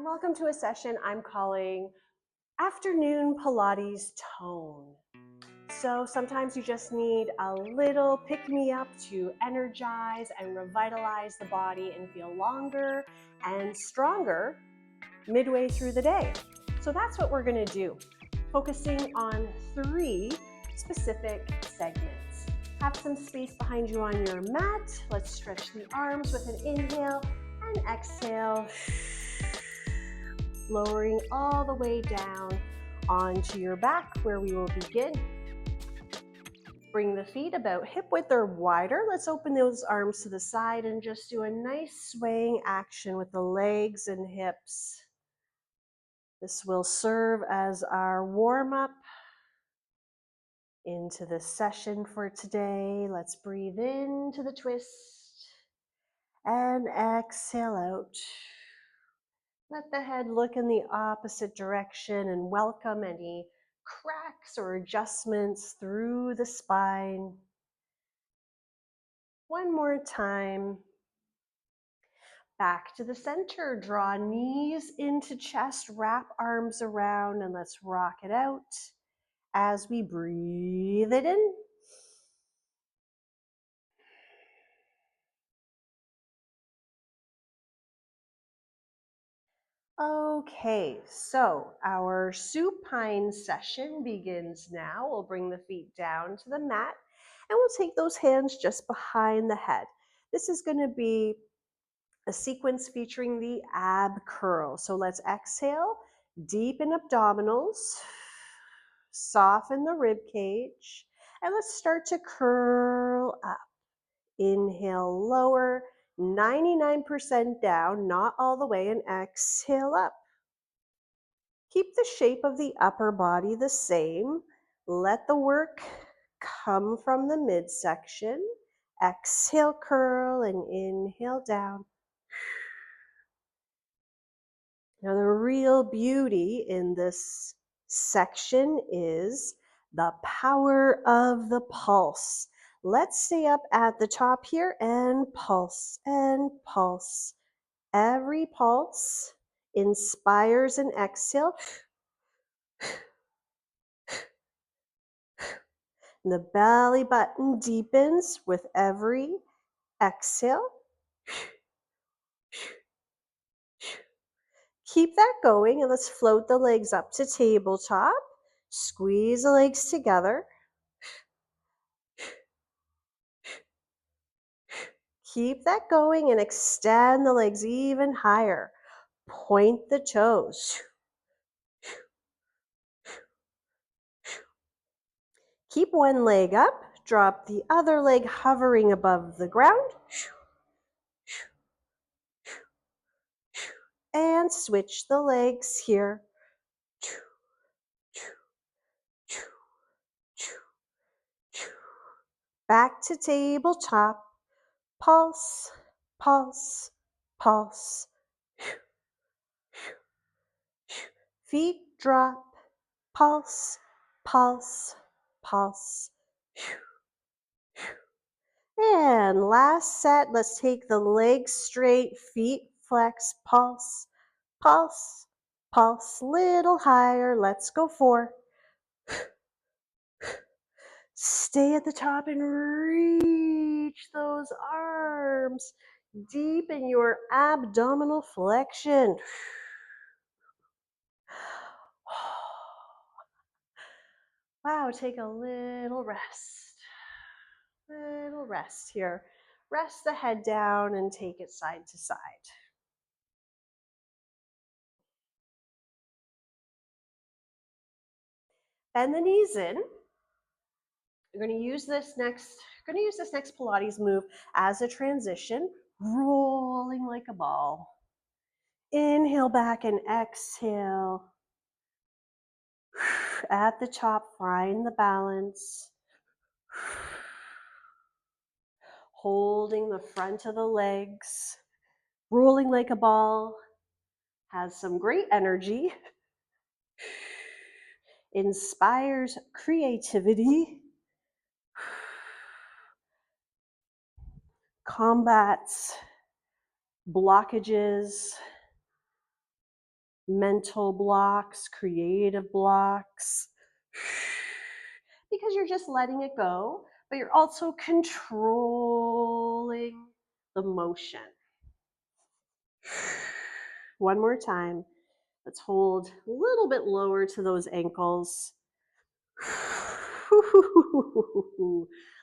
and welcome to a session I'm calling Afternoon Pilates Tone. So sometimes you just need a little pick-me-up to energize and revitalize the body and feel longer and stronger midway through the day. So that's what we're going to do, focusing on 3 specific segments. Have some space behind you on your mat. Let's stretch the arms with an inhale and exhale, lowering all the way down onto your back where we will begin. Bring the feet about hip width or wider. Let's open those arms to the side and just do a nice swaying action with the legs and hips. This will serve as our warm-up into the session for today. Let's breathe into the twist and exhale out. Let the head look in the opposite direction and welcome any cracks or adjustments through the spine. One more time. Back to the center. Draw knees into chest, wrap arms around, and let's rock it out as we breathe it in. Okay, so our supine session begins now. We'll bring the feet down to the mat and we'll take those hands just behind the head. This is going to be a sequence featuring the ab curl. So let's exhale, deepen abdominals, soften the rib cage, and let's start to curl up. Inhale, lower, 99% down, not all the way, and exhale up. Keep the shape of the upper body the same. Let the work come from the midsection. Exhale, curl, and inhale down. Now, the real beauty in this section is the power of the pulse. Let's stay up at the top here and pulse and pulse. Every pulse inspires an exhale. The belly button deepens with every exhale. Keep that going and let's float the legs up to tabletop. Squeeze the legs together. Keep that going and extend the legs even higher. Point the toes. Keep one leg up. Drop the other leg hovering above the ground. And switch the legs here. Back to tabletop. Pulse, pulse, pulse. Feet drop. Pulse, pulse, pulse. And last set, let's take the legs straight, feet flex, pulse, pulse, pulse, little higher. Let's go 4. Stay at the top and reach those arms. Deepen your abdominal flexion. Wow, take a little rest. Little rest here. Rest the head down and take it side to side. Bend the knees in. You're going to use this next Pilates move as a transition, rolling like a ball. Inhale back and exhale. At the top, find the balance. Holding the front of the legs, rolling like a ball, has some great energy, inspires creativity, combats blockages, mental blocks, creative blocks, because you're just letting it go, but you're also controlling the motion. One more time. Let's hold a little bit lower to those ankles.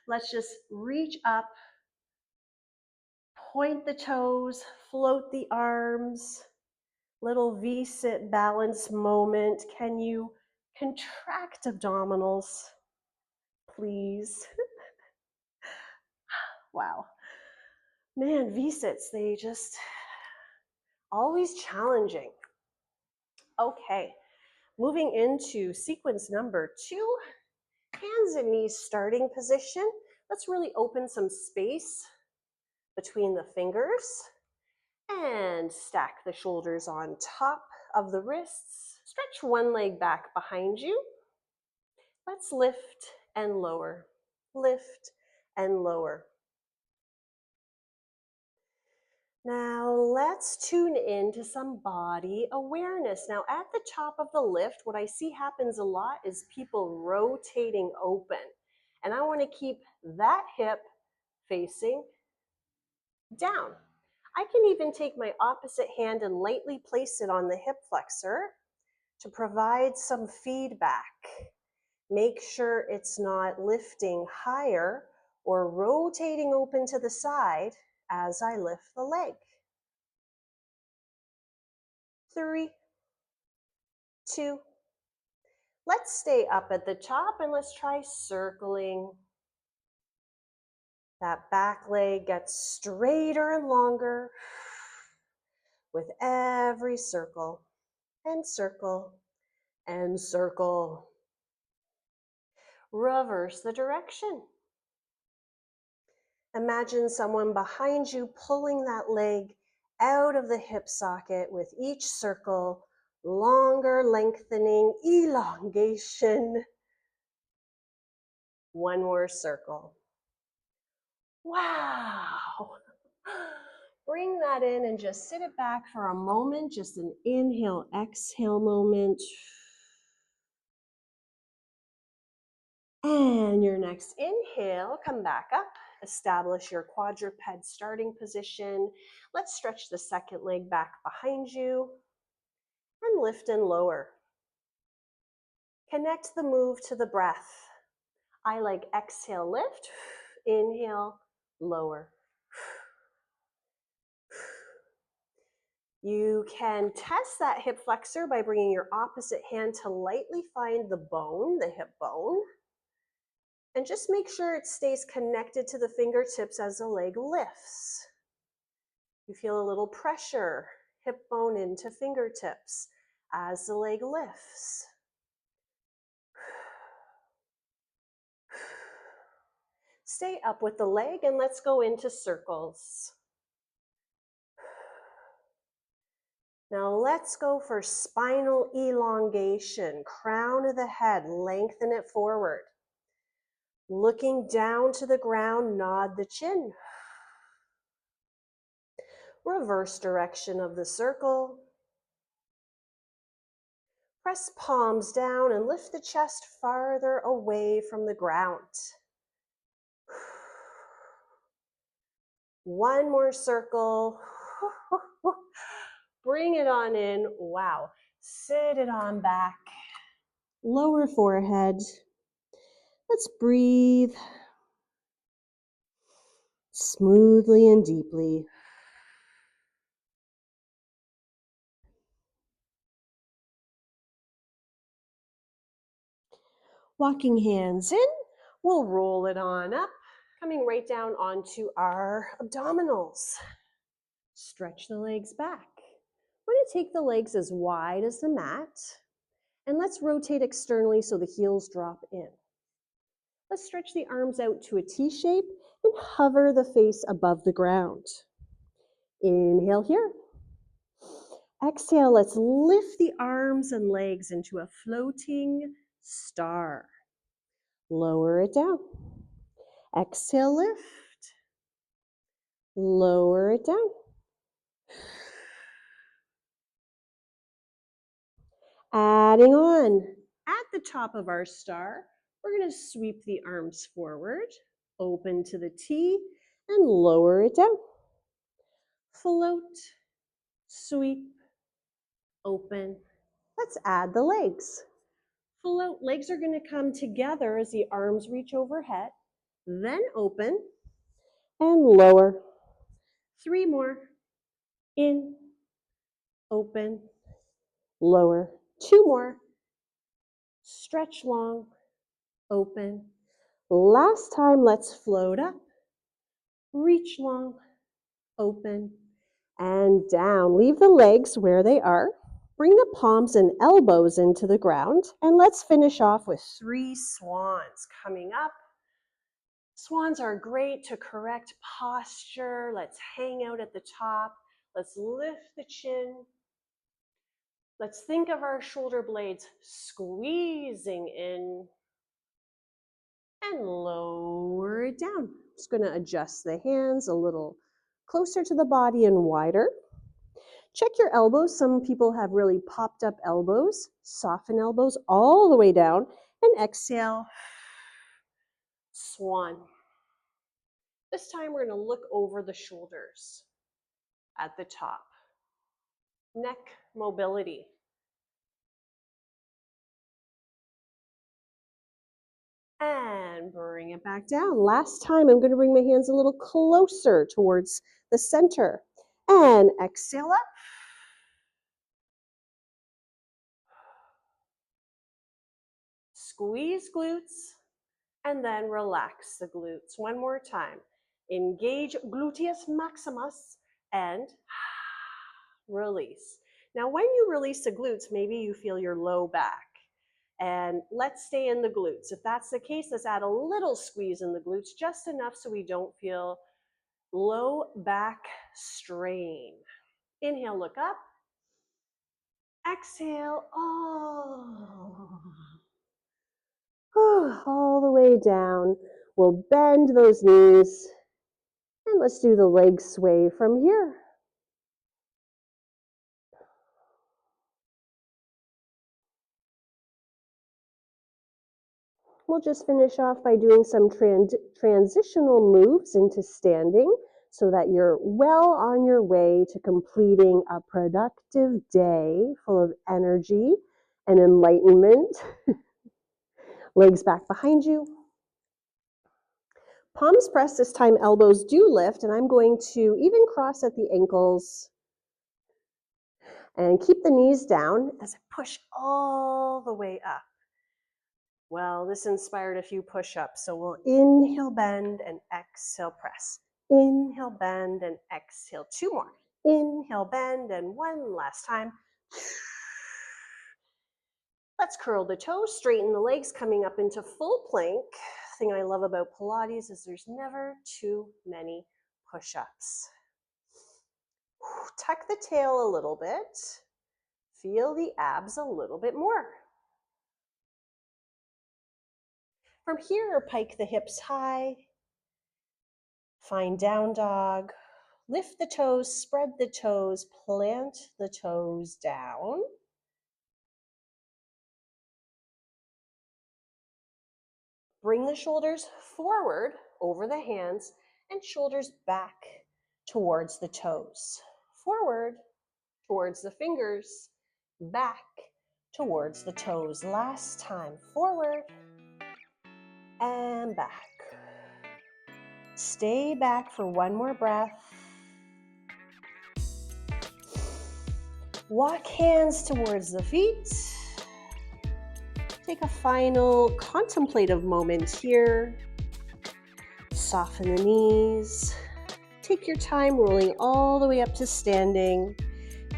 Let's just reach up, point the toes, float the arms. Little V-sit balance moment. Can you contract abdominals, please? Wow. Man, V-sits, they just always challenging. Okay, moving into sequence number 2, hands and knees starting position. Let's really open some space between the fingers and stack the shoulders on top of the wrists. Stretch one leg back behind you. Let's lift and lower, lift and lower. Now let's tune into some body awareness. Now at the top of the lift, what I see happens a lot is people rotating open. And I want to keep that hip facing down. I can even take my opposite hand and lightly place it on the hip flexor to provide some feedback. Make sure it's not lifting higher or rotating open to the side as I lift the leg. 3, 2. Let's stay up at the top and let's try circling. That back leg gets straighter and longer with every circle and circle and circle. Reverse the direction. Imagine someone behind you pulling that leg out of the hip socket with each circle, longer, lengthening, elongation. One more circle. Wow. Bring that in and just sit it back for a moment, just an inhale, exhale moment. And your next inhale, come back up, establish your quadruped starting position. Let's stretch the second leg back behind you and lift and lower. Connect the move to the breath. I like exhale, lift, inhale, lower. You can test that hip flexor by bringing your opposite hand to lightly find the bone, the hip bone. And just make sure it stays connected to the fingertips as the leg lifts. You feel a little pressure, hip bone into fingertips as the leg lifts. Stay up with the leg and let's go into circles. Now let's go for spinal elongation, crown of the head, lengthen it forward. Looking down to the ground, nod the chin. Reverse direction of the circle. Press palms down and lift the chest farther away from the ground. One more circle. Bring it on in. Wow. Sit it on back. Lower forehead. Let's breathe smoothly and deeply. Walking hands in, we'll roll it on up, coming right down onto our abdominals. Stretch the legs back. We're going to take the legs as wide as the mat, and let's rotate externally so the heels drop in. Let's stretch the arms out to a T shape and hover the face above the ground. Inhale here. Exhale, let's lift the arms and legs into a floating star. Lower it down. Exhale, lift. Lower it down. Adding on, at the top of our star, we're going to sweep the arms forward, open to the T, and lower it down. Float, sweep, open. Let's add the legs. Float, legs are going to come together as the arms reach overhead, then open and lower. 3 more. In, open, lower. 2 more. Stretch long, open. Last time, let's float up, reach long, open, and down. Leave the legs where they are. Bring the palms and elbows into the ground. And let's finish off with 3 swans coming up. Swans are great to correct posture. Let's hang out at the top. Let's lift the chin. Let's think of our shoulder blades squeezing in and lower it down. Just going to adjust the hands a little closer to the body and wider. Check your elbows. Some people have really popped up elbows. Soften elbows all the way down and exhale. Swan. This time we're going to look over the shoulders at the top. Neck mobility. And bring it back down. Last time, I'm going to bring my hands a little closer towards the center. And exhale up. Squeeze glutes, and then relax the glutes. One more time. Engage gluteus maximus, and release. Now, when you release the glutes, maybe you feel your low back. And let's stay in the glutes. If that's the case, let's add a little squeeze in the glutes, just enough so we don't feel low back strain. Inhale, look up. Exhale, all the way down. We'll bend those knees, and let's do the leg sway from here. We'll just finish off by doing some transitional moves into standing so that you're well on your way to completing a productive day full of energy and enlightenment. Legs back behind you. Palms pressed, this time elbows do lift, and I'm going to even cross at the ankles and keep the knees down as I push all the way up. Well, this inspired a few push-ups, so we'll inhale, bend, and exhale, press. Inhale, bend, and exhale. 2 more. Inhale, bend, and 1 last time. Let's curl the toes, straighten the legs, coming up into full plank. The thing I love about Pilates is there's never too many push-ups. Tuck the tail a little bit. Feel the abs a little bit more. From here, pike the hips high. Find down dog. Lift the toes, spread the toes, plant the toes down. Bring the shoulders forward over the hands and shoulders back towards the toes. Forward towards the fingers, back towards the toes. Last time, forward and back. Stay back for 1 more breath. Walk hands towards the feet. Take a final contemplative moment here. Soften the knees. Take your time rolling all the way up to standing.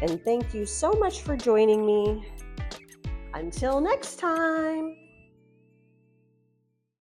And thank you so much for joining me. Until next time.